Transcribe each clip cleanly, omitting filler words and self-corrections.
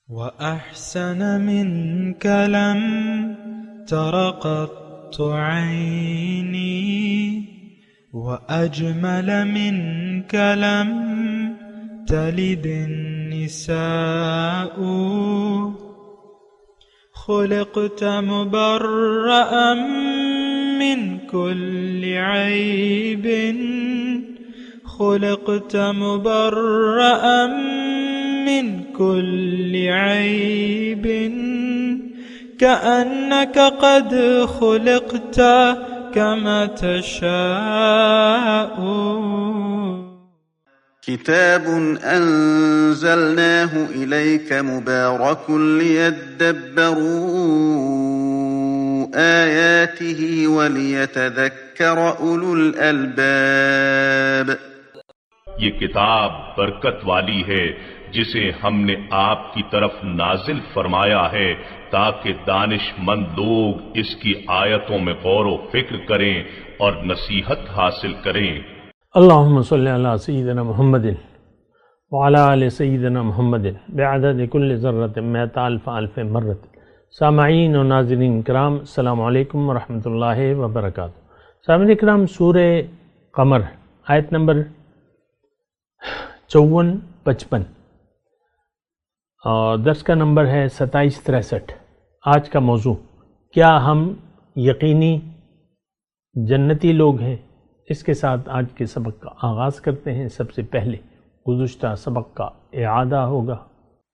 وأحسن منك لم تر قط عيني وأجمل منك لم تلد النساء خلقت مبرأ من كل عيب خلقت مبرأ من كل عيب كأنك قد خلقت كما تشاء. كتاب أنزلناه إليك مبارك ليدبروا آياته وليتذكر أولو الألباب. یہ کتاب برکت والی ہے جسے ہم نے آپ کی طرف نازل فرمایا ہے تاکہ دانش مند لوگ اس کی آیتوں میں غور و فکر کریں اور نصیحت حاصل کریں. اللہم صلی علی سیدنا محمد وعلی آل سیدنا محمد بعدد کل ذرۃ مئۃ الف الف مرۃ. سامعین و ناظرین کرام، السلام علیکم ورحمۃ اللہ وبرکاتہ. سامعین کرام، سورہ قمر آیت نمبر 54-55 اور درس کا نمبر ہے 2763. آج کا موضوع، کیا ہم یقینی جنتی لوگ ہیں؟ اس کے ساتھ آج کے سبق کا آغاز کرتے ہیں. سب سے پہلے گزشتہ سبق کا اعادہ ہوگا.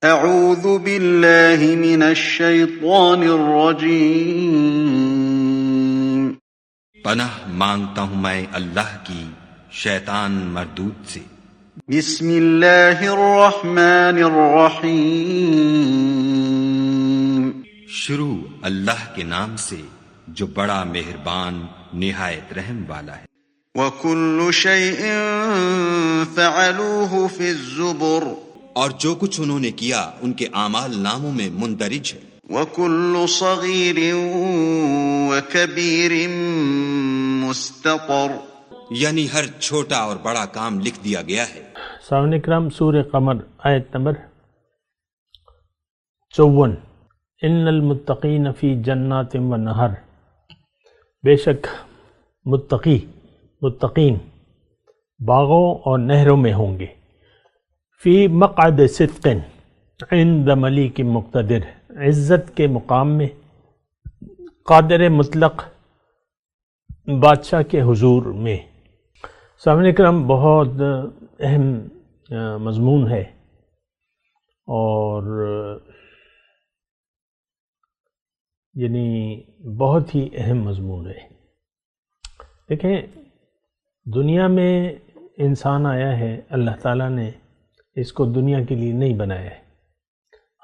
اعوذ باللہ من الشیطان الرجیم. پناہ مانگتا ہوں میں اللہ کی شیطان مردود سے. بسم اللہ الرحمن الرحیم. شروع اللہ کے نام سے جو بڑا مہربان نہایت رحم والا ہے. وَكُلُّ شَيْءٍ فَعَلُوهُ فِي الزُّبُرِ. اور جو کچھ انہوں نے کیا ان کے اعمال ناموں میں مندرج ہے. وَكُلُّ صَغِيرٍ وَكَبِيرٍ مُسْتَطَرٍ. یعنی ہر چھوٹا اور بڑا کام لکھ دیا گیا ہے. سامعین کرام، سورہ قمر آیت نمبر 54. ان المتقین فی جنات و نہر. بے شک متقین باغوں اور نہروں میں ہوں گے. فی مقعد صدق عند ملیک مقتدر. عزت کے مقام میں، قادر مطلق بادشاہ کے حضور میں. سامعین کرام، بہت اہم مضمون ہے اور یعنی بہت ہی اہم مضمون ہے. دیکھیں، دنیا میں انسان آیا ہے، اللہ تعالیٰ نے اس کو دنیا کے لیے نہیں بنایا ہے.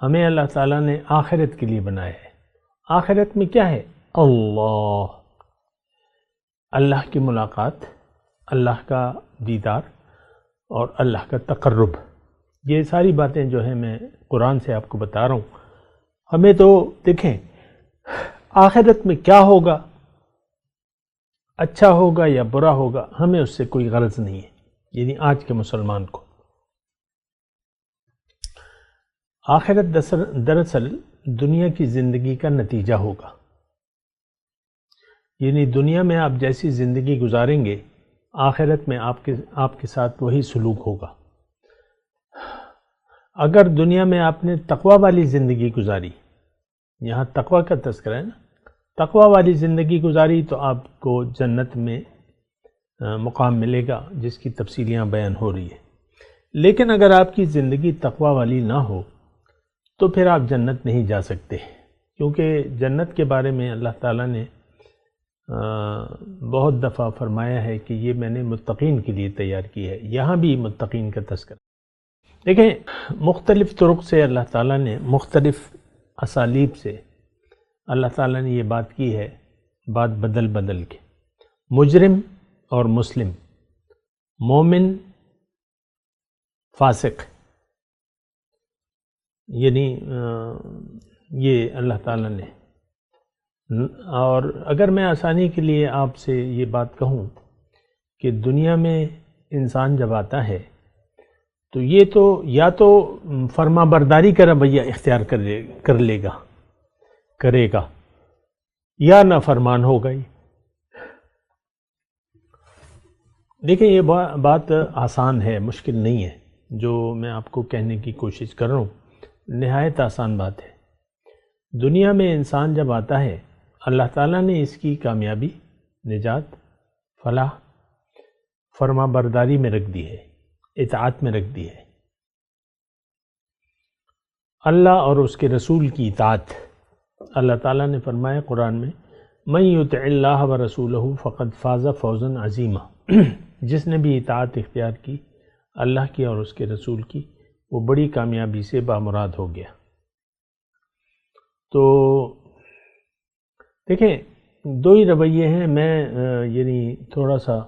ہمیں اللہ تعالیٰ نے آخرت کے لیے بنایا ہے. آخرت میں کیا ہے؟ اللہ کی ملاقات، اللہ کا دیدار اور اللہ کا تقرب. یہ ساری باتیں جو ہیں میں قرآن سے آپ کو بتا رہا ہوں. ہمیں تو دیکھیں آخرت میں کیا ہوگا، اچھا ہوگا یا برا ہوگا، ہمیں اس سے کوئی غرض نہیں ہے. یعنی آج کے مسلمان کو آخرت دراصل دنیا کی زندگی کا نتیجہ ہوگا. یعنی دنیا میں آپ جیسی زندگی گزاریں گے، آخرت میں آپ کے ساتھ وہی سلوک ہوگا. اگر دنیا میں آپ نے تقوی والی زندگی گزاری، یہاں تقوی کا تذکرہ ہے نا، تقوی والی زندگی گزاری تو آپ کو جنت میں مقام ملے گا جس کی تفصیلیاں بیان ہو رہی ہے. لیکن اگر آپ کی زندگی تقوی والی نہ ہو تو پھر آپ جنت نہیں جا سکتے، کیونکہ جنت کے بارے میں اللہ تعالیٰ نے بہت دفعہ فرمایا ہے کہ یہ میں نے متقین کے لیے تیار کی ہے. یہاں بھی متقین کا تذکرہ. دیکھیں، مختلف طرق سے اللہ تعالیٰ نے، مختلف اسالیب سے اللہ تعالیٰ نے یہ بات کی ہے، بات بدل کے. مجرم اور مسلم، مومن فاسق، یعنی یہ اللہ تعالیٰ نے. اور اگر میں آسانی کے لیے آپ سے یہ بات کہوں کہ دنیا میں انسان جب آتا ہے تو یہ تو یا تو فرما برداری کا رویہ اختیار کرے گا یا نافرمان ہوگا ہی۔ دیکھیں یہ بات آسان ہے، مشکل نہیں ہے، جو میں آپ کو کہنے کی کوشش کر رہا ہوں نہایت آسان بات ہے۔ دنیا میں انسان جب آتا ہے اللہ تعالیٰ نے اس کی کامیابی، نجات، فلاح فرما برداری میں رکھ دی ہے، اطاعت میں رکھ دی ہے۔ اللہ اور اس کے رسول کی اطاعت، اللہ تعالیٰ نے فرمایا قرآن میں من یطع اللہ ورسولہ فقد فاز فوزا عظیما، جس نے بھی اطاعت اختیار کی اللہ کی اور اس کے رسول کی، وہ بڑی کامیابی سے بامراد ہو گیا۔ تو دیکھیں دو ہی رویے ہیں، میں یعنی تھوڑا سا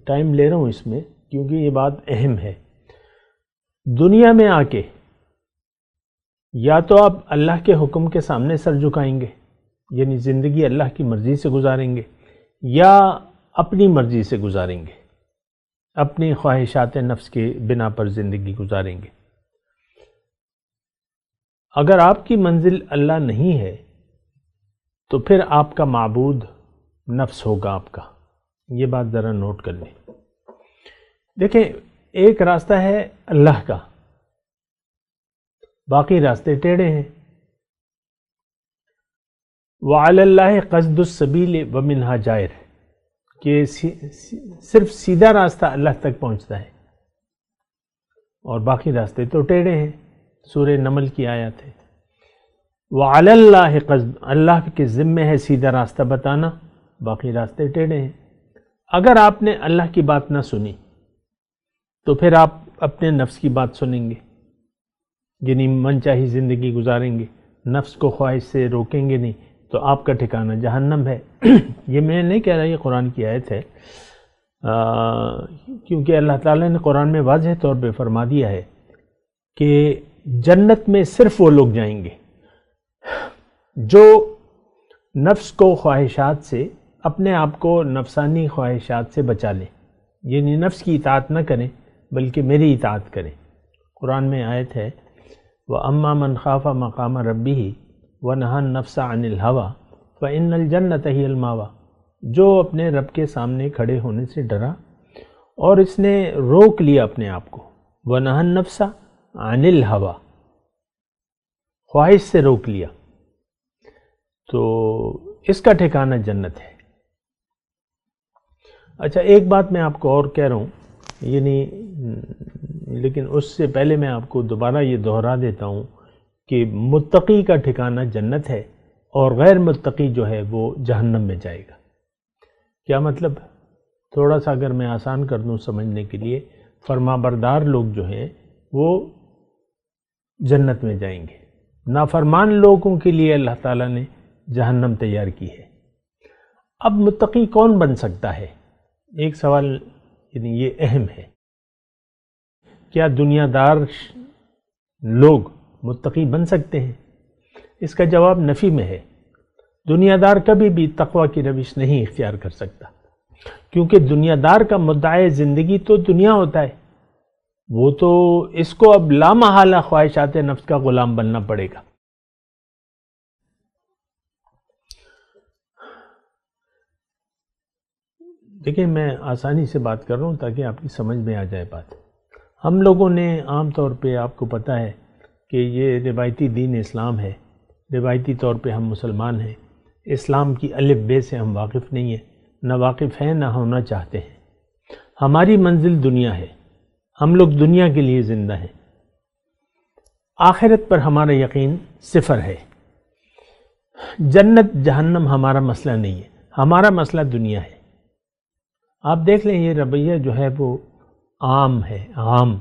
ٹائم لے رہا ہوں اس میں کیونکہ یہ بات اہم ہے۔ دنیا میں آ کے یا تو آپ اللہ کے حکم کے سامنے سر جھکائیں گے، یعنی زندگی اللہ کی مرضی سے گزاریں گے، یا اپنی مرضی سے گزاریں گے، اپنی خواہشات نفس کے بنا پر زندگی گزاریں گے۔ اگر آپ کی منزل اللہ نہیں ہے تو پھر آپ کا معبود نفس ہوگا آپ کا، یہ بات ذرا نوٹ کر لیں۔ دیکھیں ایک راستہ ہے اللہ کا، باقی راستے ٹیڑھے ہیں۔ وَعَلَى اللَّهِ قَصْدُ السَّبِيلِ وَمِنْهَا جَائِرٌ، کہ صرف سیدھا راستہ اللہ تک پہنچتا ہے اور باقی راستے تو ٹیڑھے ہیں۔ سورہ نمل کی آیت ہے وَعَلَى اللَّهِ قَصْدُ، اللہ کے ذمہ ہے سیدھا راستہ بتانا، باقی راستے ٹیڑھے ہیں۔ اگر آپ نے اللہ کی بات نہ سنی تو پھر آپ اپنے نفس کی بات سنیں گے، یعنی من چاہی زندگی گزاریں گے، نفس کو خواہش سے روکیں گے نہیں، تو آپ کا ٹھکانہ جہنم ہے۔ یہ میں نہیں کہہ رہا، یہ قرآن کی آیت ہے، کیونکہ اللہ تعالیٰ نے قرآن میں واضح طور پہ فرما دیا ہے کہ جنت میں صرف وہ لوگ جائیں گے جو نفس کو خواہشات سے، اپنے آپ کو نفسانی خواہشات سے بچا لیں، یعنی نفس کی اطاعت نہ کریں بلکہ میری اطاعت کریں۔ قرآن میں آیت ہے وَأَمَّا مَنْ خَافَ مَقَامَ رَبِّهِ وَنَهَى النَّفْسَ عَنِ الْهَوَىٰ فَإِنَّ الْجَنَّةَ هِيَ الْمَأْوَىٰ، جو اپنے رب کے سامنے کھڑے ہونے سے ڈرا اور اس نے روک لیا اپنے آپ کو، وَنَهَى النَّفْسَ عَنِ الْهَوَىٰ، خواہش سے روک لیا، تو اس کا ٹھکانہ جنت ہے۔ اچھا ایک بات میں آپ کو اور کہہ رہا ہوں، یعنی لیکن اس سے پہلے میں آپ کو دوبارہ یہ دہرا دیتا ہوں کہ متقی کا ٹھکانہ جنت ہے اور غیر متقی جو ہے وہ جہنم میں جائے گا۔ کیا مطلب؟ تھوڑا سا اگر میں آسان کر دوں سمجھنے کے لیے، فرما بردار لوگ جو ہیں وہ جنت میں جائیں گے، نافرمان لوگوں کے لیے اللہ تعالیٰ نے جہنم تیار کی ہے۔ اب متقی کون بن سکتا ہے؟ ایک سوال یعنی یہ اہم ہے، کیا دنیا دار لوگ متقی بن سکتے ہیں؟ اس کا جواب نفی میں ہے۔ دنیا دار کبھی بھی تقوی کی روش نہیں اختیار کر سکتا، کیونکہ دنیا دار کا مدعی زندگی تو دنیا ہوتا ہے، وہ تو اس کو اب لامحالہ خواہشات نفس کا غلام بننا پڑے گا۔ دیکھیں میں آسانی سے بات کر رہا ہوں تاکہ آپ کی سمجھ میں آ جائے بات۔ ہم لوگوں نے عام طور پہ، آپ کو پتہ ہے کہ یہ روایتی دین اسلام ہے، روایتی طور پہ ہم مسلمان ہیں، اسلام کی الف بے سے ہم واقف نہیں ہیں، نہ واقف ہیں نہ ہونا چاہتے ہیں۔ ہماری منزل دنیا ہے، ہم لوگ دنیا کے لیے زندہ ہیں، آخرت پر ہمارا یقین صفر ہے۔ جنت جہنم ہمارا مسئلہ نہیں ہے، ہمارا مسئلہ دنیا ہے۔ آپ دیکھ لیں یہ رویہ جو ہے وہ عام ہے، عام،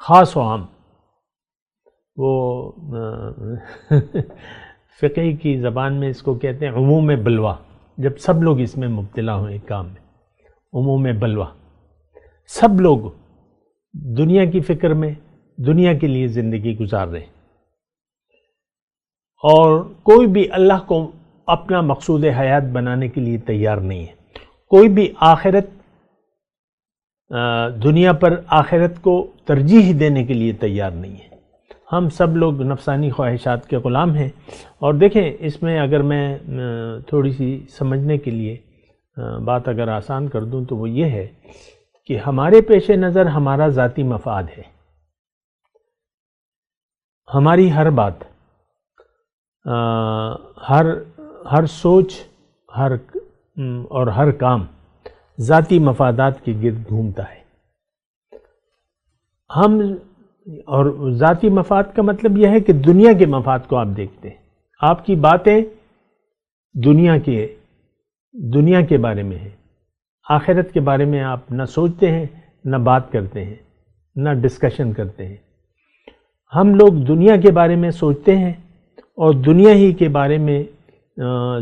خاص و عام۔ وہ فقہ کی زبان میں اس کو کہتے ہیں عموم بلوہ، جب سب لوگ اس میں مبتلا ہوں ایک کام میں، عموم بلوہ، سب لوگ دنیا کی فکر میں، دنیا کے لیے زندگی گزار رہے ہیں، اور کوئی بھی اللہ کو اپنا مقصود حیات بنانے کے لیے تیار نہیں ہے، کوئی بھی آخرت دنیا پر آخرت کو ترجیح دینے کے لیے تیار نہیں ہے۔ ہم سب لوگ نفسانی خواہشات کے غلام ہیں۔ اور دیکھیں اس میں اگر میں تھوڑی سی سمجھنے کے لیے بات اگر آسان کر دوں تو وہ یہ ہے کہ ہمارے پیش نظر ہمارا ذاتی مفاد ہے۔ ہماری ہر بات، ہر سوچ، ہر کام ذاتی مفادات کے گرد گھومتا ہے۔ اور ذاتی مفاد کا مطلب یہ ہے کہ دنیا کے مفاد کو آپ دیکھتے ہیں۔ آپ کی باتیں دنیا کے بارے میں ہیں، آخرت کے بارے میں آپ نہ سوچتے ہیں، نہ بات کرتے ہیں، نہ ڈسکشن کرتے ہیں۔ ہم لوگ دنیا کے بارے میں سوچتے ہیں اور دنیا ہی کے بارے میں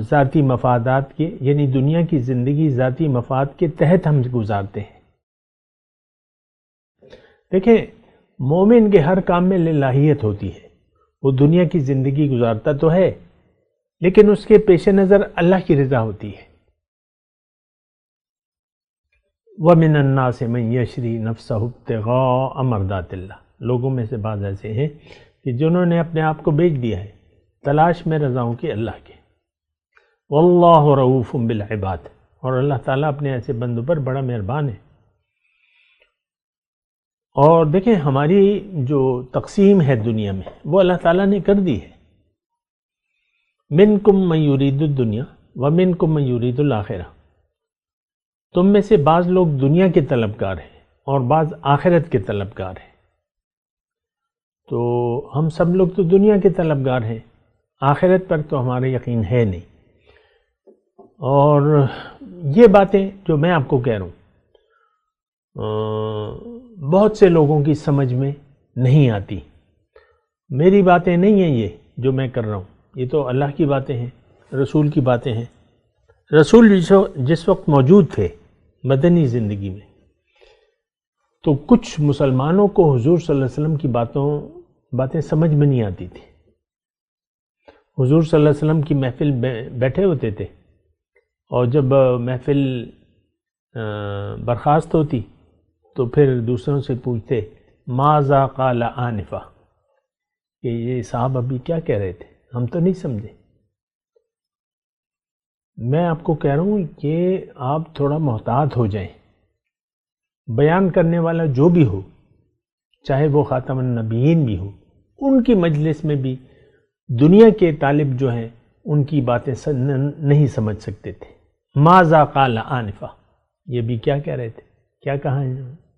ذاتی مفادات کے، یعنی دنیا کی زندگی ذاتی مفاد کے تحت ہم گزارتے ہیں۔ دیکھیں مومن کے ہر کام میں للہیت ہوتی ہے، وہ دنیا کی زندگی گزارتا تو ہے لیکن اس کے پیش نظر اللہ کی رضا ہوتی ہے۔ وَمِنَ النَّاسِ مَن يَشْرِي نَفْسَهُ ابْتِغَاءَ مَرْضَاتِ اللَّهِ، لوگوں میں سے بعض ایسے ہیں کہ جنہوں نے اپنے آپ کو بیچ دیا ہے تلاش میں رضاؤں کے اللہ کے۔ وَاللَّهُ رَؤُوفٌ بِالْعِبَادِ، اور اللہ تعالیٰ اپنے ایسے بندوں پر بڑا مہربان ہے۔ اور دیکھیں ہماری جو تقسیم ہے دنیا میں وہ اللہ تعالیٰ نے کر دی ہے۔ مِنْكُمْ مَن يُرِيدُ الدُّنْيَا وَمِنْكُمْ مَن يُرِيدُ الْآخِرَةَ، تم میں سے بعض لوگ دنیا کے طلبگار ہیں اور بعض آخرت کے طلبگار ہیں۔ تو ہم سب لوگ تو دنیا کے طلبگار ہیں، آخرت پر تو ہمارا یقین ہے نہیں۔ اور یہ باتیں جو میں آپ کو کہہ رہا ہوں بہت سے لوگوں کی سمجھ میں نہیں آتی۔ میری باتیں نہیں ہیں یہ جو میں کر رہا ہوں، یہ تو اللہ کی باتیں ہیں، رسول کی باتیں ہیں۔ رسول جس وقت موجود تھے مدنی زندگی میں تو کچھ مسلمانوں کو حضور صلی اللہ علیہ وسلم کی باتیں سمجھ میں نہیں آتی تھی۔ حضور صلی اللہ علیہ وسلم کی محفل بیٹھے ہوتے تھے اور جب محفل برخاست ہوتی تو پھر دوسروں سے پوچھتے ماذا قال آنفا، کہ یہ صاحب ابھی کیا کہہ رہے تھے، ہم تو نہیں سمجھے۔ میں آپ کو کہہ رہا ہوں کہ آپ تھوڑا محتاط ہو جائیں۔ بیان کرنے والا جو بھی ہو، چاہے وہ خاتم النبیین بھی ہو، ان کی مجلس میں بھی دنیا کے طالب جو ہیں ان کی باتیں نہیں سمجھ سکتے تھے۔ ماذا قال آنفا، یہ بھی کیا کہہ رہے تھے، کیا کہا ہے،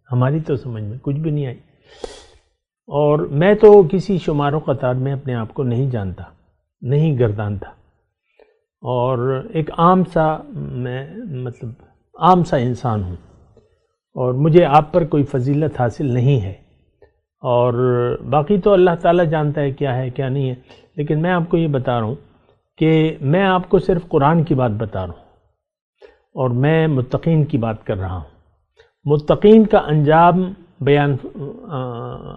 ہماری تو سمجھ میں کچھ بھی نہیں آئی۔ اور میں تو کسی شمار و قطار میں اپنے آپ کو نہیں جانتا، نہیں گردانتا، اور ایک عام سا انسان ہوں، اور مجھے آپ پر کوئی فضیلت حاصل نہیں ہے، اور باقی تو اللہ تعالیٰ جانتا ہے کیا ہے کیا نہیں ہے۔ لیکن میں آپ کو یہ بتا رہا ہوں کہ میں آپ کو صرف قرآن کی بات بتا رہا ہوں، اور میں متقین کی بات کر رہا ہوں۔ متقین کا انجام بیان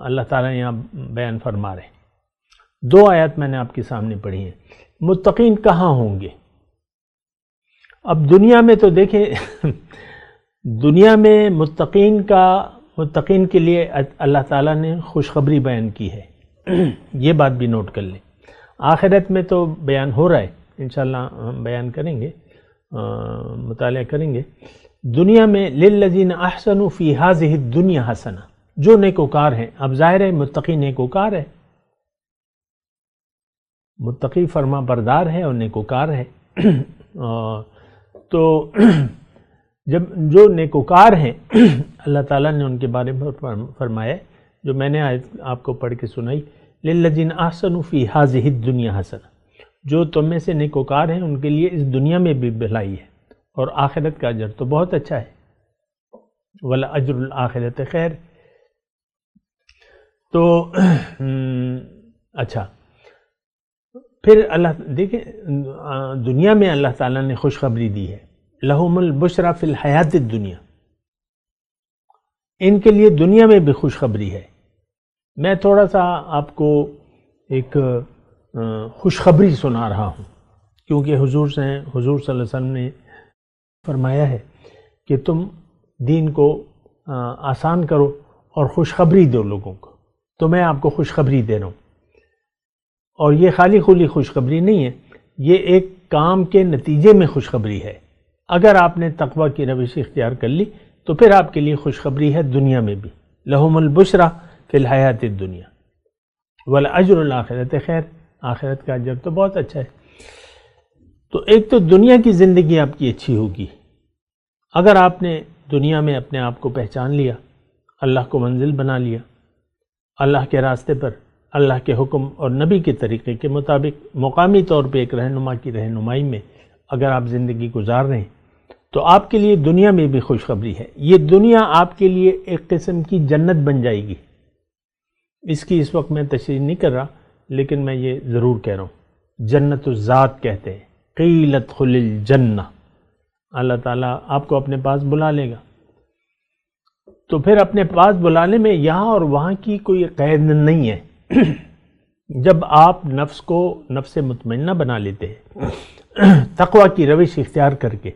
اللہ تعالیٰ یہاں بیان فرما رہے ہیں۔ 2 آیات میں نے آپ کے سامنے پڑھی ہیں۔ متقین کہاں ہوں گے؟ اب دنیا میں تو دیکھیں دنیا میں متقین کے لیے اللہ تعالیٰ نے خوشخبری بیان کی ہے، یہ بات بھی نوٹ کر لیں۔ آخرت میں تو بیان ہو رہا ہے، انشاءاللہ ہم بیان کریں گے، مطالعہ کریں گے۔ دنیا میں للذین احسنوا فی ہذہ الدنیا حسنہ، جو نیکوکار ہیں، اب ظاہر ہے متقی نیکوکار ہے، متقی فرما بردار ہے اور نیکوکار ہے۔ تو جب جو نیکوکار ہیں اللہ تعالیٰ نے ان کے بارے میں فرمایا، جو میں نے آپ کو پڑھ کے سنائی، للذین احسنوا فی ہذہ الدنیا حسنہ، جو تم میں سے نیکوکار ہیں ان کے لیے اس دنیا میں بھی بھلائی ہے اور آخرت کا اجر تو بہت اچھا ہے، وَلَأَجْرُ الْآخِرَةِ خیر۔ تو اچھا، پھر اللہ دیکھیں دنیا میں اللہ تعالیٰ نے خوشخبری دی ہے، لَهُمُ الْبُشْرَى فِي الْحَيَاةِ الدُّنْيَا، ان کے لیے دنیا میں بھی خوشخبری ہے۔ میں تھوڑا سا آپ کو ایک خوشخبری سنا رہا ہوں، کیونکہ حضور صلی اللہ علیہ وسلم نے فرمایا ہے کہ تم دین کو آسان کرو اور خوشخبری دو لوگوں کو. تو میں آپ کو خوشخبری دے رہا ہوں، اور یہ خالی خلی خوشخبری نہیں ہے، یہ ایک کام کے نتیجے میں خوشخبری ہے. اگر آپ نے تقوی کی روش اختیار کر لی تو پھر آپ کے لیے خوشخبری ہے دنیا میں بھی. لہم البشرا فی الحیات الدنیا والاجر الآخرۃ خیر، آخرت کا اجر تو بہت اچھا ہے. تو ایک تو دنیا کی زندگی آپ کی اچھی ہوگی اگر آپ نے دنیا میں اپنے آپ کو پہچان لیا، اللہ کو منزل بنا لیا، اللہ کے راستے پر اللہ کے حکم اور نبی کے طریقے کے مطابق مقامی طور پہ ایک رہنما کی رہنمائی میں اگر آپ زندگی گزار رہے ہیں تو آپ کے لیے دنیا میں بھی خوشخبری ہے. یہ دنیا آپ کے لیے ایک قسم کی جنت بن جائے گی. اس کی اس وقت میں تشریح نہیں کر رہا، لیکن میں یہ ضرور کہہ رہا ہوں، جنت الذات کہتے ہیں. قیل ادخل الجنہ، اللہ تعالیٰ آپ کو اپنے پاس بلا لے گا. تو پھر اپنے پاس بلانے میں یہاں اور وہاں کی کوئی قید نہیں ہے. جب آپ نفس کو نفس مطمئنہ بنا لیتے ہیں تقوی کی روش اختیار کر کے،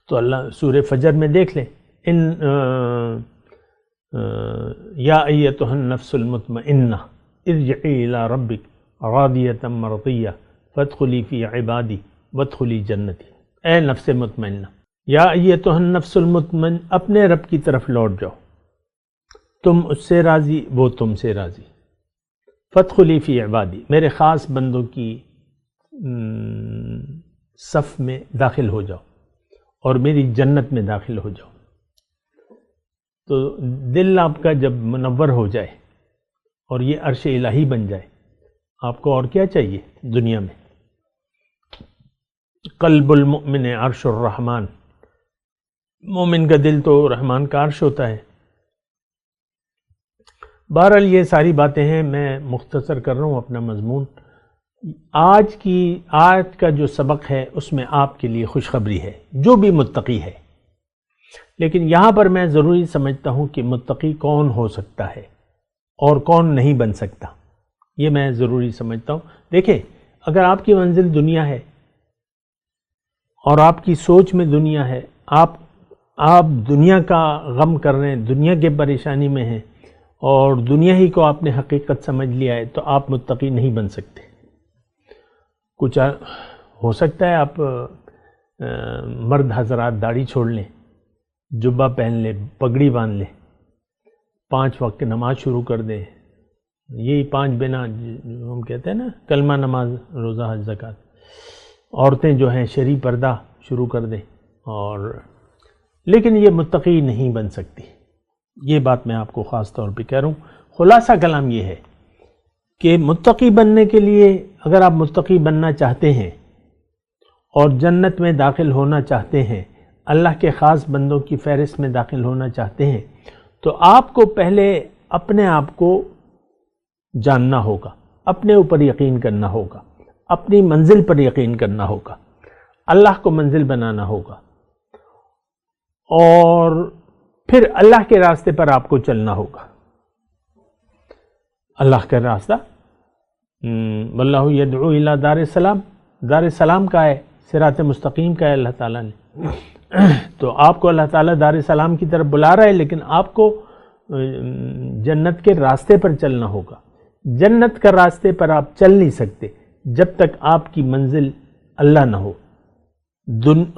تو اللہ سورہ فجر میں دیکھ لیں، یا ایتھا النفس المطمئنہ ارجعی الی ربک راضیۃ مرضیہ فادخلی فی عبادی وادخلی جنتی. اے نفس مطمئنہ، یا ایتھا النفس المطمئنہ، اپنے رب کی طرف لوٹ جاؤ، تم اس سے راضی وہ تم سے راضی. فادخلی فی عبادی، میرے خاص بندوں کی صف میں داخل ہو جاؤ اور میری جنت میں داخل ہو جاؤ. تو دل آپ کا جب منور ہو جائے اور یہ عرش الہی بن جائے، آپ کو اور کیا چاہیے دنیا میں؟ قلب المؤمن عرش الرحمن، مومن کا دل تو رحمان کا عرش ہوتا ہے. بہرحال یہ ساری باتیں ہیں، میں مختصر کر رہا ہوں اپنا مضمون. آج کا جو سبق ہے اس میں آپ کے لیے خوشخبری ہے جو بھی متقی ہے. لیکن یہاں پر میں ضروری سمجھتا ہوں کہ متقی کون ہو سکتا ہے اور کون نہیں بن سکتا، یہ میں ضروری سمجھتا ہوں. دیکھیں، اگر آپ کی منزل دنیا ہے اور آپ کی سوچ میں دنیا ہے، آپ دنیا کا غم کر رہے ہیں، دنیا کے پریشانی میں ہیں اور دنیا ہی کو آپ نے حقیقت سمجھ لیا ہے، تو آپ متقی نہیں بن سکتے. کچھ ہو سکتا ہے آپ مرد حضرات داڑھی چھوڑ لیں، جبہ پہن لیں، پگڑی باندھ لیں، 5 وقت نماز شروع کر دیں. یہی 5 بنا ہم کہتے ہیں نا، کلمہ، نماز، روزہ، حج، زکوٰۃ. عورتیں جو ہیں شرعی پردہ شروع کر دیں، لیکن یہ متقی نہیں بن سکتی. یہ بات میں آپ کو خاص طور پہ کہہ رہا ہوں. خلاصہ کلام یہ ہے کہ متقی بننے کے لیے، اگر آپ متقی بننا چاہتے ہیں اور جنت میں داخل ہونا چاہتے ہیں، اللہ کے خاص بندوں کی فہرست میں داخل ہونا چاہتے ہیں، تو آپ کو پہلے اپنے آپ کو جاننا ہوگا، اپنے اوپر یقین کرنا ہوگا، اپنی منزل پر یقین کرنا ہوگا، اللہ کو منزل بنانا ہوگا، اور پھر اللہ کے راستے پر آپ کو چلنا ہوگا. اللہ کا راستہ واللہ یدعو الی دار السلام، دار السلام کا ہے، صراط مستقیم کا ہے اللہ تعالیٰ نے. تو آپ کو اللہ تعالیٰ دار السلام کی طرف بلا رہا ہے، لیکن آپ کو جنت کے راستے پر چلنا ہوگا. جنت کا راستے پر آپ چل نہیں سکتے جب تک آپ کی منزل اللہ نہ ہو،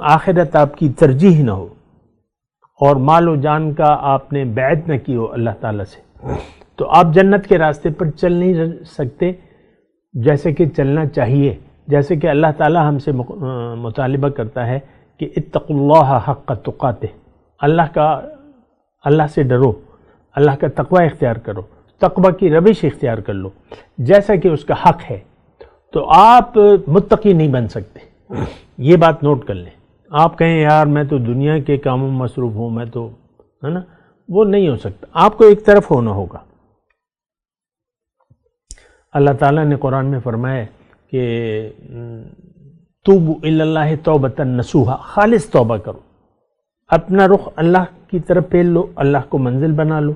آخرت آپ کی ترجیح نہ ہو، اور مال و جان کا آپ نے بیعت نہ کی ہو اللہ تعالیٰ سے. تو آپ جنت کے راستے پر چل نہیں سکتے جیسے کہ چلنا چاہیے. جیسے کہ اللہ تعالیٰ ہم سے مطالبہ کرتا ہے کہ اتقوا اللہ حق تقاتہ، اللہ سے ڈرو، اللہ کا تقوی اختیار کرو، تقوی کی روش اختیار کر لو جیسا کہ اس کا حق ہے. تو آپ متقی نہیں بن سکتے، یہ بات نوٹ کر لیں. آپ کہیں یار میں تو دنیا کے کاموں میں مصروف ہوں، میں تو ہے نا، وہ نہیں ہو سکتا. آپ کو ایک طرف ہونا ہوگا. اللہ تعالیٰ نے قرآن میں فرمایا کہ توبوا الی اللہ توبۃ نصوحا، خالص توبہ کرو، اپنا رخ اللہ کی طرف پھیر لو، اللہ کو منزل بنا لو،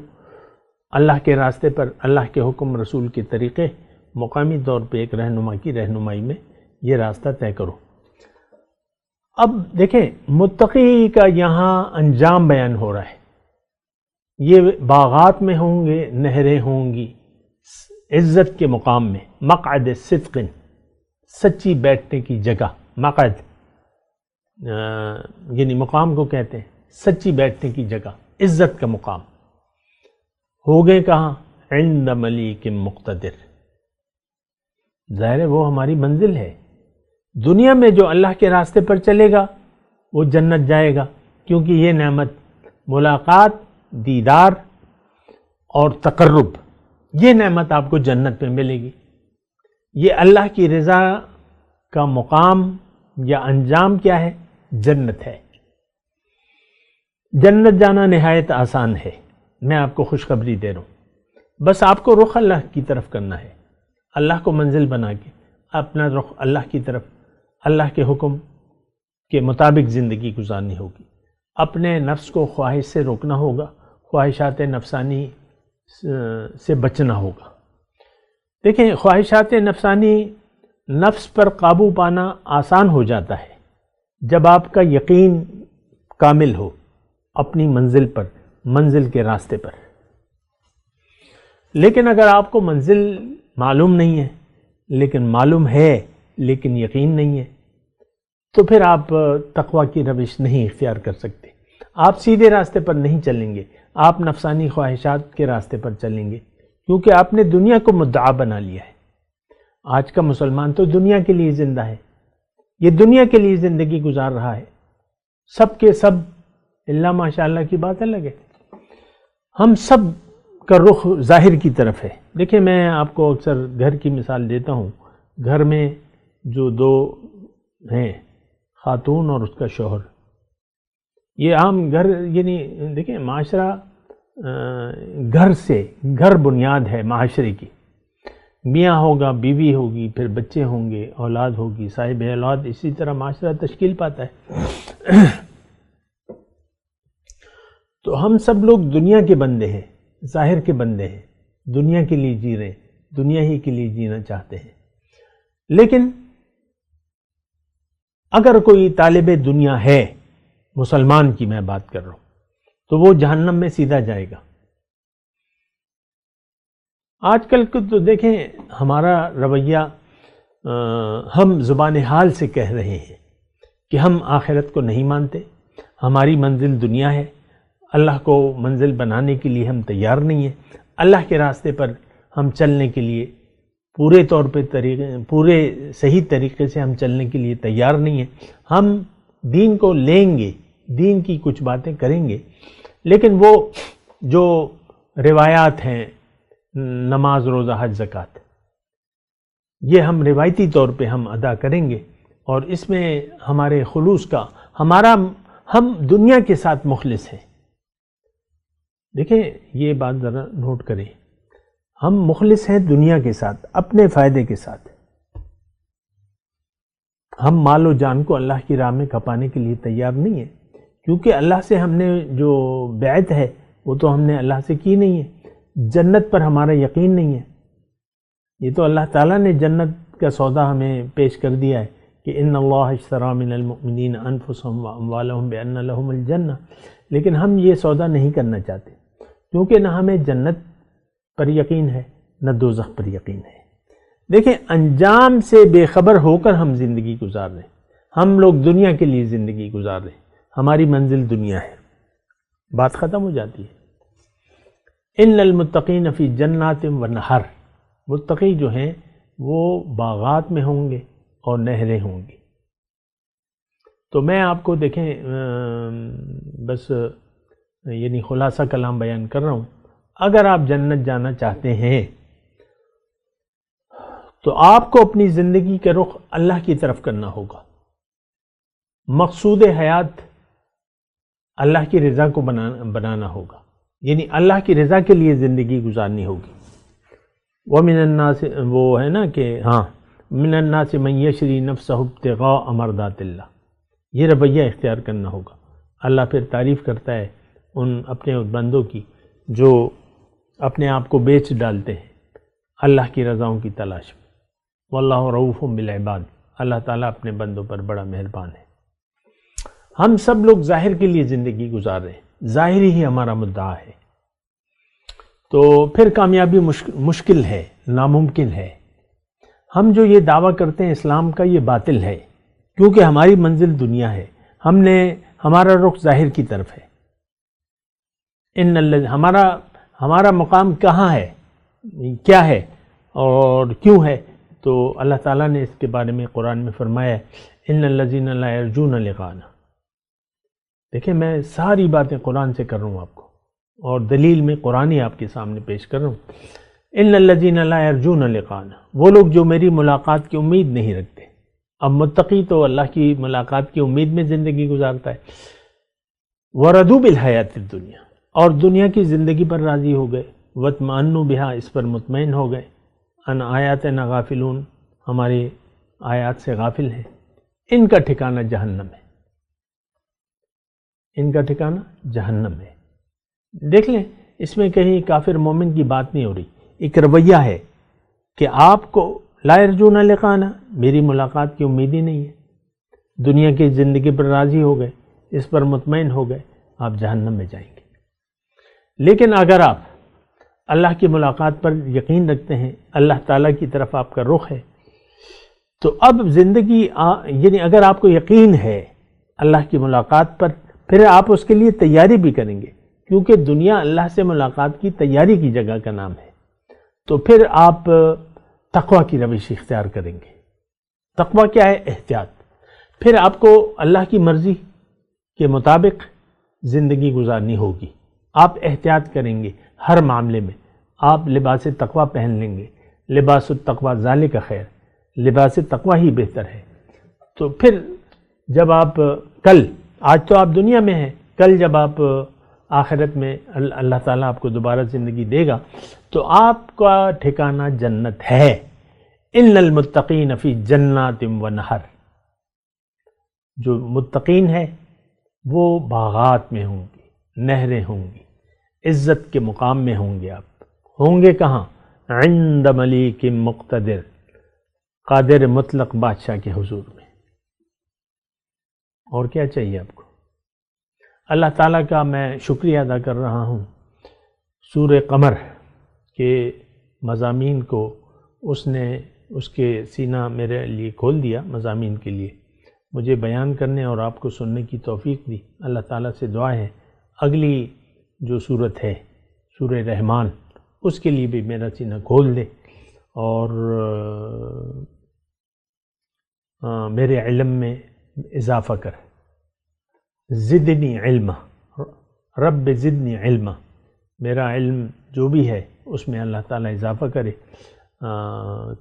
اللہ کے راستے پر اللہ کے حکم رسول کے طریقے مقامی طور پہ ایک رہنما کی رہنمائی میں یہ راستہ طے کرو. اب دیکھیں متقی کا یہاں انجام بیان ہو رہا ہے. یہ باغات میں ہوں گے، نہریں ہوں گی عزت کے مقام میں، مقعد صدق، سچی بیٹھنے کی جگہ. مقعد یعنی مقام کو کہتے ہیں، سچی بیٹھنے کی جگہ، عزت کا مقام. ہو گئے کہاں؟ عند ملیک مقتدر. ظاہر ہے وہ ہماری منزل ہے. دنیا میں جو اللہ کے راستے پر چلے گا وہ جنت جائے گا، کیونکہ یہ نعمت ملاقات، دیدار اور تقرب، یہ نعمت آپ کو جنت میں ملے گی. یہ اللہ کی رضا کا مقام یا انجام کیا ہے؟ جنت ہے. جنت جانا نہایت آسان ہے. میں آپ کو خوشخبری دے رہا ہوں. بس آپ کو رخ اللہ کی طرف کرنا ہے. اللہ کو منزل بنا کے اپنا رخ اللہ کی طرف، اللہ کے حکم کے مطابق زندگی گزارنی ہوگی. اپنے نفس کو خواہش سے روکنا ہوگا، خواہشات نفسانی سے بچنا ہوگا. دیکھیں خواہشات نفسانی، نفس پر قابو پانا آسان ہو جاتا ہے جب آپ کا یقین کامل ہو اپنی منزل پر، منزل کے راستے پر. لیکن اگر آپ کو منزل معلوم نہیں ہے، لیکن معلوم ہے لیکن یقین نہیں ہے، تو پھر آپ تقویٰ کی روش نہیں اختیار کر سکتے. آپ سیدھے راستے پر نہیں چلیں گے، آپ نفسانی خواہشات کے راستے پر چلیں گے، کیونکہ آپ نے دنیا کو مدعا بنا لیا ہے. آج کا مسلمان تو دنیا کے لیے زندہ ہے، یہ دنیا کے لیے زندگی گزار رہا ہے. سب کے سب اللہ ماشاء اللہ کی بات الگ ہے، ہم سب کا رخ ظاہر کی طرف ہے. دیکھیں میں آپ کو اکثر گھر کی مثال دیتا ہوں. گھر میں جو دو ہیں، خاتون اور اس کا شوہر، یہ عام گھر، یعنی دیکھیں معاشرہ گھر سے، گھر بنیاد ہے معاشرے کی. میاں ہوگا، بیوی ہوگی، پھر بچے ہوں گے، اولاد ہوگی، صاحب اولاد، اسی طرح معاشرہ تشکیل پاتا ہے. تو ہم سب لوگ دنیا کے بندے ہیں، ظاہر کے بندے ہیں، دنیا کے لیے جی رہے ہیں، دنیا ہی کے لیے جینا چاہتے ہیں. لیکن اگر کوئی طالب دنیا ہے، مسلمان کی میں بات کر رہا ہوں، تو وہ جہنم میں سیدھا جائے گا. آج کل کو تو دیکھیں ہمارا رویہ، ہم زبان حال سے کہہ رہے ہیں کہ ہم آخرت کو نہیں مانتے، ہماری منزل دنیا ہے، اللہ کو منزل بنانے کے لیے ہم تیار نہیں ہیں، اللہ کے راستے پر ہم چلنے کے لیے پورے طور پہ پورے صحیح طریقے سے ہم چلنے کے لیے تیار نہیں ہیں. ہم دین کو لیں گے، دین کی کچھ باتیں کریں گے، لیکن وہ جو روایات ہیں، نماز، روزہ، حج، زکوٰۃ، یہ ہم روایتی طور پہ ہم ادا کریں گے، اور اس میں ہمارے خلوص کا، ہم دنیا کے ساتھ مخلص ہیں. دیکھیں یہ بات ذرا نوٹ کریں، ہم مخلص ہیں دنیا کے ساتھ، اپنے فائدے کے ساتھ. ہم مال و جان کو اللہ کی راہ میں کھپانے کے لیے تیار نہیں ہیں، کیونکہ اللہ سے ہم نے جو بیعت ہے وہ تو ہم نے اللہ سے کی نہیں ہے. جنت پر ہمارا یقین نہیں ہے. یہ تو اللہ تعالیٰ نے جنت کا سودا ہمیں پیش کر دیا ہے کہ ان اللہ اشتری من المؤمنین انفسهم واموالهم بان لهم الجنہ، لیکن ہم یہ سودا نہیں کرنا چاہتے، کیونکہ نہ ہمیں جنت پر یقین ہے نہ دوزخ پر یقین ہے. دیکھیں انجام سے بے خبر ہو کر ہم زندگی گزار رہے ہیں. ہم لوگ دنیا کے لیے زندگی گزار رہے ہیں، ہماری منزل دنیا ہے. بات ختم ہو جاتی ہے. ان المتقین فی جنات و نہر، متقی جو ہیں وہ باغات میں ہوں گے اور نہریں ہوں گی. تو میں آپ کو دیکھیں بس یعنی خلاصہ کلام بیان کر رہا ہوں. اگر آپ جنت جانا چاہتے ہیں تو آپ کو اپنی زندگی کا رخ اللہ کی طرف کرنا ہوگا. مقصود حیات اللہ کی رضا کو بنانا ہوگا، یعنی اللہ کی رضا کے لیے زندگی گزارنی ہوگی. وَمِنَ النَّاسِ، وہ ہے نا کہ ہاں مِنَ النَّاسِ مَن يَشْرِي نَفْسَهُ ابْتِغَاءَ مَرْضَاتِ اللَّهِ، یہ رویہ اختیار کرنا ہوگا. اللہ پھر تعریف کرتا ہے ان اپنے بندوں کی جو اپنے آپ کو بیچ ڈالتے ہیں اللہ کی رضاؤں کی تلاش میں. واللہ رؤوف بالعباد، اللہ تعالیٰ اپنے بندوں پر بڑا مہربان ہے. ہم سب لوگ ظاہر کے لیے زندگی گزار رہے ہیں، ظاہر ہی ہمارا مدعا ہے، تو پھر کامیابی مشکل ہے، ناممکن ہے۔ ہم جو یہ دعویٰ کرتے ہیں اسلام کا، یہ باطل ہے، کیونکہ ہماری منزل دنیا ہے، ہمارا رخ ظاہر کی طرف ہے۔ ہمارا مقام کہاں ہے، کیا ہے اور کیوں ہے؟ تو اللہ تعالیٰ نے اس کے بارے میں قرآن میں فرمایا ہے ان الذین لا یرجون لقاءنا۔ دیکھیں میں ساری باتیں قرآن سے کر رہا ہوں آپ کو، اور دلیل میں قرآنی آپ کے سامنے پیش کر رہا ہوں۔ ان الذین لا یرجون لقاءنا، وہ لوگ جو میری ملاقات کی امید نہیں رکھتے۔ اب متقی تو اللہ کی ملاقات کی امید میں زندگی گزارتا ہے۔ وردوا بالحیات الدنیا، اور دنیا کی زندگی پر راضی ہو گئے، واطمأنوا بہا، اس پر مطمئن ہو گئے، ان آیاتنا غافلون، ہماری آیات سے غافل ہیں، ان کا ٹھکانہ جہنم ہے، ان کا ٹھکانہ جہنم ہے۔ دیکھ لیں اس میں کہیں کافر مومن کی بات نہیں ہو رہی، ایک رویہ ہے کہ آپ کو لا یرجون لقاءنا، میری ملاقات کی امید ہی نہیں ہے، دنیا کی زندگی پر راضی ہو گئے، اس پر مطمئن ہو گئے، آپ جہنم میں جائیں گے۔ لیکن اگر آپ اللہ کی ملاقات پر یقین رکھتے ہیں، اللہ تعالیٰ کی طرف آپ کا رخ ہے، تو اب زندگی یعنی اگر آپ کو یقین ہے اللہ کی ملاقات پر، پھر آپ اس کے لیے تیاری بھی کریں گے، کیونکہ دنیا اللہ سے ملاقات کی تیاری کی جگہ کا نام ہے، تو پھر آپ تقویٰ کی روش اختیار کریں گے۔ تقویٰ کیا ہے؟ احتیاط۔ پھر آپ کو اللہ کی مرضی کے مطابق زندگی گزارنی ہوگی، آپ احتیاط کریں گے ہر معاملے میں، آپ لباس تقویٰ پہن لیں گے، لباس التقویٰ ذالک خیر، لباس تقویٰ ہی بہتر ہے۔ تو پھر جب آپ آج تو آپ دنیا میں ہیں، کل جب آپ آخرت میں اللہ تعالیٰ آپ کو دوبارہ زندگی دے گا تو آپ کا ٹھکانہ جنت ہے۔ ان المتقین فی جنات و نہر، جو متقین ہے وہ باغات میں ہوں گے، نہریں ہوں گی، عزت کے مقام میں ہوں گے۔ آپ ہوں گے کہاں؟ عند ملیک مقتدر، قادر مطلق بادشاہ کے حضور میں۔ اور کیا چاہیے آپ کو؟ اللہ تعالیٰ کا میں شکریہ ادا کر رہا ہوں، سورہ قمر کے مضامین کو اس کے سینہ میرے لیے کھول دیا، مضامین کے لیے مجھے بیان کرنے اور آپ کو سننے کی توفیق دی۔ اللہ تعالیٰ سے دعا ہے اگلی جو صورت ہے سورہ رحمان، اس کے لیے بھی میرا سینہ کھول دے، اور میرے علم میں اضافہ کر۔ زدنی علما، رب زدنی علما، میرا علم جو بھی ہے اس میں اللہ تعالیٰ اضافہ کرے۔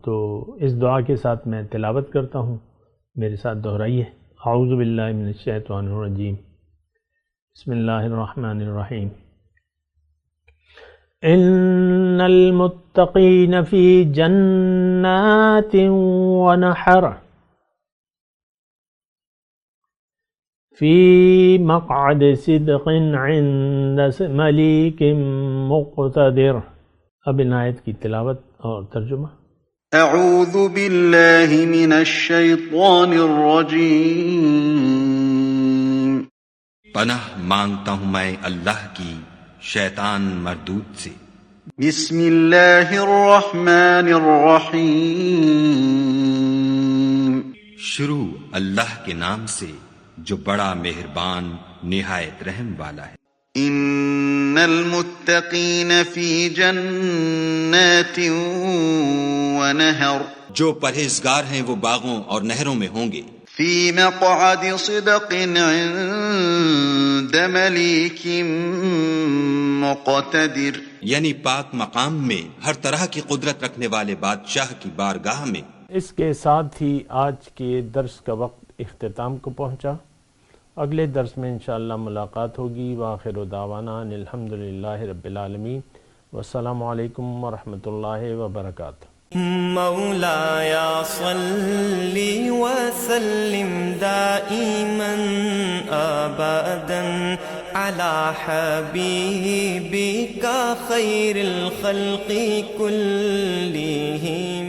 تو اس دعا کے ساتھ میں تلاوت کرتا ہوں، میرے ساتھ دہرائیے۔ اعوذ باللہ من الشیطان الرجیم، بسم اللہ الرحمن الرحیم۔ ان المتقین فی جنات ونحر، فی مقعد صدق عند ملیک مقتدر۔ اب ان آیت کی تلاوت اور ترجمہ۔ اعوذ باللہ من الشیطان الرجیم، پناہ مانگتا ہوں میں اللہ کی شیطان مردود سے۔ بسم اللہ الرحمن الرحیم، شروع اللہ کے نام سے جو بڑا مہربان نہایت رحم والا ہے۔ ان المتقین فی جنات ونہر، جو پرہیزگار ہیں وہ باغوں اور نہروں میں ہوں گے۔ فی مقعد صدق عند ملیک مقتدر، یعنی پاک مقام میں ہر طرح کی قدرت رکھنے والے بادشاہ کی بارگاہ میں۔ اس کے ساتھ ہی آج کے درس کا وقت اختتام کو پہنچا۔ اگلے درس میں انشاءاللہ ملاقات ہوگی۔ وآخر دعوانا ان الحمدللہ رب العالمین، والسلام علیکم ورحمۃ اللہ وبرکاتہ۔ مولاي صل وسلم دائما أبدا على حبيبك خير الخلق كلهم